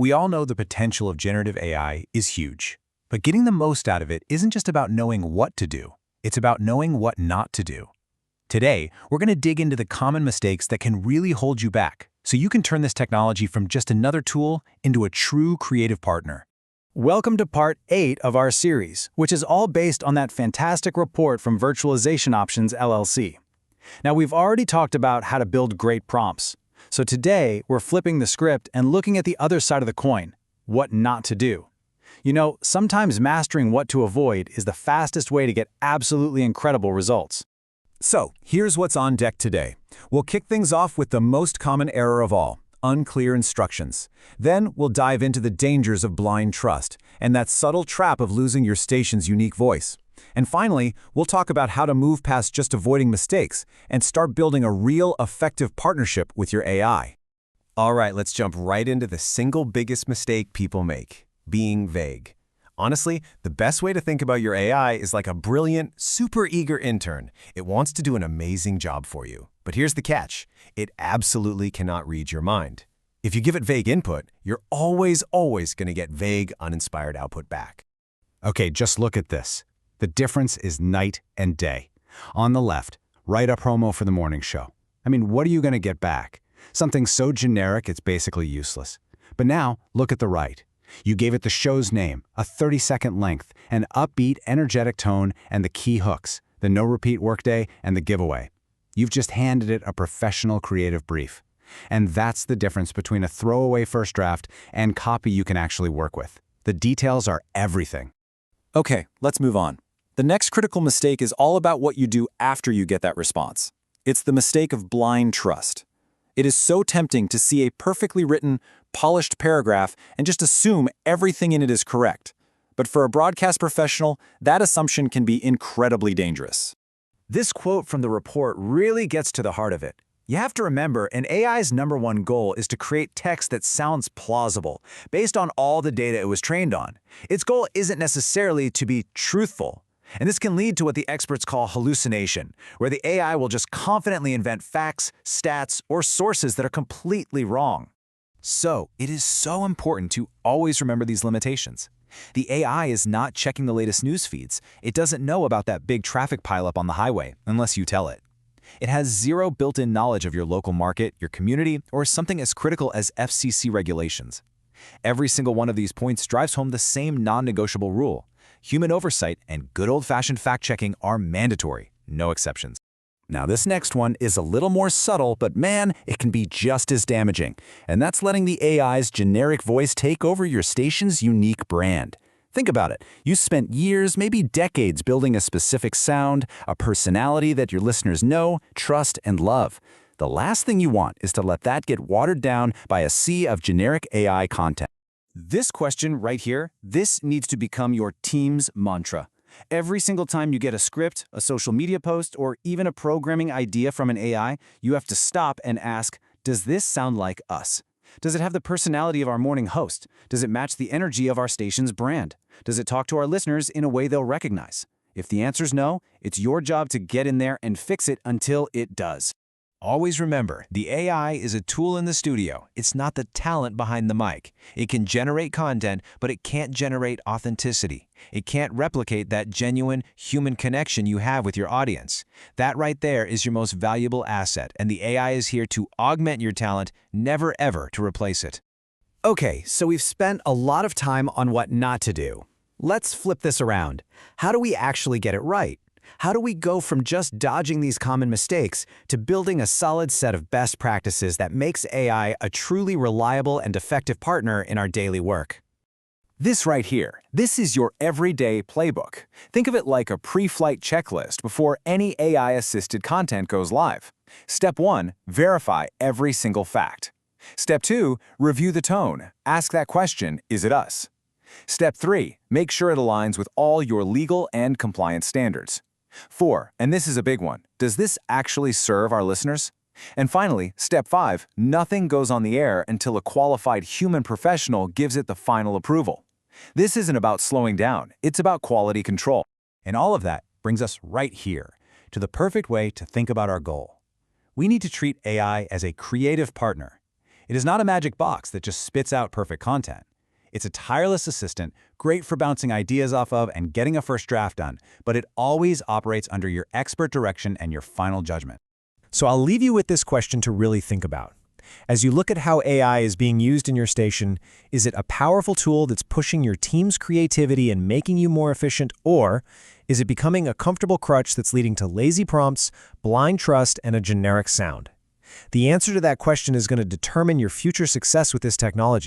We all know the potential of generative AI is huge, but getting the most out of it isn't just about knowing what to do, it's about knowing what not to do. Today, we're going to dig into the common mistakes that can really hold you back, so you can turn this technology from just another tool into a true creative partner. Welcome to Part 8 of our series, which is all based on that fantastic report from Virtualization Options LLC. Now, we've already talked about how to build great prompts. So today, we're flipping the script and looking at the other side of the coin, what not to do. You know, sometimes mastering what to avoid is the fastest way to get absolutely incredible results. So, here's what's on deck today. We'll kick things off with the most common error of all, unclear instructions. Then, we'll dive into the dangers of blind trust and that subtle trap of losing your station's unique voice. And finally, we'll talk about how to move past just avoiding mistakes and start building a real, effective partnership with your AI. All right, let's jump right into the single biggest mistake people make, being vague. Honestly, the best way to think about your AI is like a brilliant, super eager intern. It wants to do an amazing job for you. But here's the catch. It absolutely cannot read your mind. If you give it vague input, you're always going to get vague, uninspired output back. Okay, just look at this. The difference is night and day. On the left, write a promo for the morning show. I mean, what are you going to get back? Something so generic it's basically useless. But now, look at the right. You gave it the show's name, a 30-second length, an upbeat, energetic tone, and the key hooks, the no-repeat workday and the giveaway. You've just handed it a professional creative brief. And that's the difference between a throwaway first draft and copy you can actually work with. The details are everything. Okay, let's move on. The next critical mistake is all about what you do after you get that response. It's the mistake of blind trust. It is so tempting to see a perfectly written, polished paragraph and just assume everything in it is correct. But for a broadcast professional, that assumption can be incredibly dangerous. This quote from the report really gets to the heart of it. You have to remember, an AI's #1 goal is to create text that sounds plausible, based on all the data it was trained on. Its goal isn't necessarily to be truthful. And this can lead to what the experts call hallucination, where the AI will just confidently invent facts, stats, or sources that are completely wrong. So, it is so important to always remember these limitations. The AI is not checking the latest news feeds. It doesn't know about that big traffic pileup on the highway, unless you tell it. It has zero built-in knowledge of your local market, your community, or something as critical as FCC regulations. Every single one of these points drives home the same non-negotiable rule. Human oversight and good old-fashioned fact-checking are mandatory, no exceptions. Now, this next one is a little more subtle, but man, it can be just as damaging. And that's letting the AI's generic voice take over your station's unique brand. Think about it. You spent years, maybe decades, building a specific sound, a personality that your listeners know, trust, and love. The last thing you want is to let that get watered down by a sea of generic AI content. This question right here, this needs to become your team's mantra. Every single time you get a script, a social media post, or even a programming idea from an AI, you have to stop and ask, does this sound like us? Does it have the personality of our morning host? Does it match the energy of our station's brand? Does it talk to our listeners in a way they'll recognize? If the answer's no, it's your job to get in there and fix it until it does. Always remember, the AI is a tool in the studio. It's not the talent behind the mic. It can generate content, but it can't generate authenticity. It can't replicate that genuine human connection you have with your audience. That right there is your most valuable asset, and the AI is here to augment your talent, never ever to replace it. Okay, so we've spent a lot of time on what not to do. Let's flip this around. How do we actually get it right? How do we go from just dodging these common mistakes to building a solid set of best practices that makes AI a truly reliable and effective partner in our daily work? This right here, this is your everyday playbook. Think of it like a pre-flight checklist before any AI-assisted content goes live. Step 1, verify every single fact. Step 2, review the tone. Ask that question, is it us? Step 3, make sure it aligns with all your legal and compliance standards. 4, and this is a big one, does this actually serve our listeners? And finally, step 5, nothing goes on the air until a qualified human professional gives it the final approval. This isn't about slowing down, it's about quality control. And all of that brings us right here, to the perfect way to think about our goal. We need to treat AI as a creative partner. It is not a magic box that just spits out perfect content. It's a tireless assistant, great for bouncing ideas off of and getting a first draft done, but it always operates under your expert direction and your final judgment. So I'll leave you with this question to really think about. As you look at how AI is being used in your station, is it a powerful tool that's pushing your team's creativity and making you more efficient, or is it becoming a comfortable crutch that's leading to lazy prompts, blind trust, and a generic sound? The answer to that question is going to determine your future success with this technology.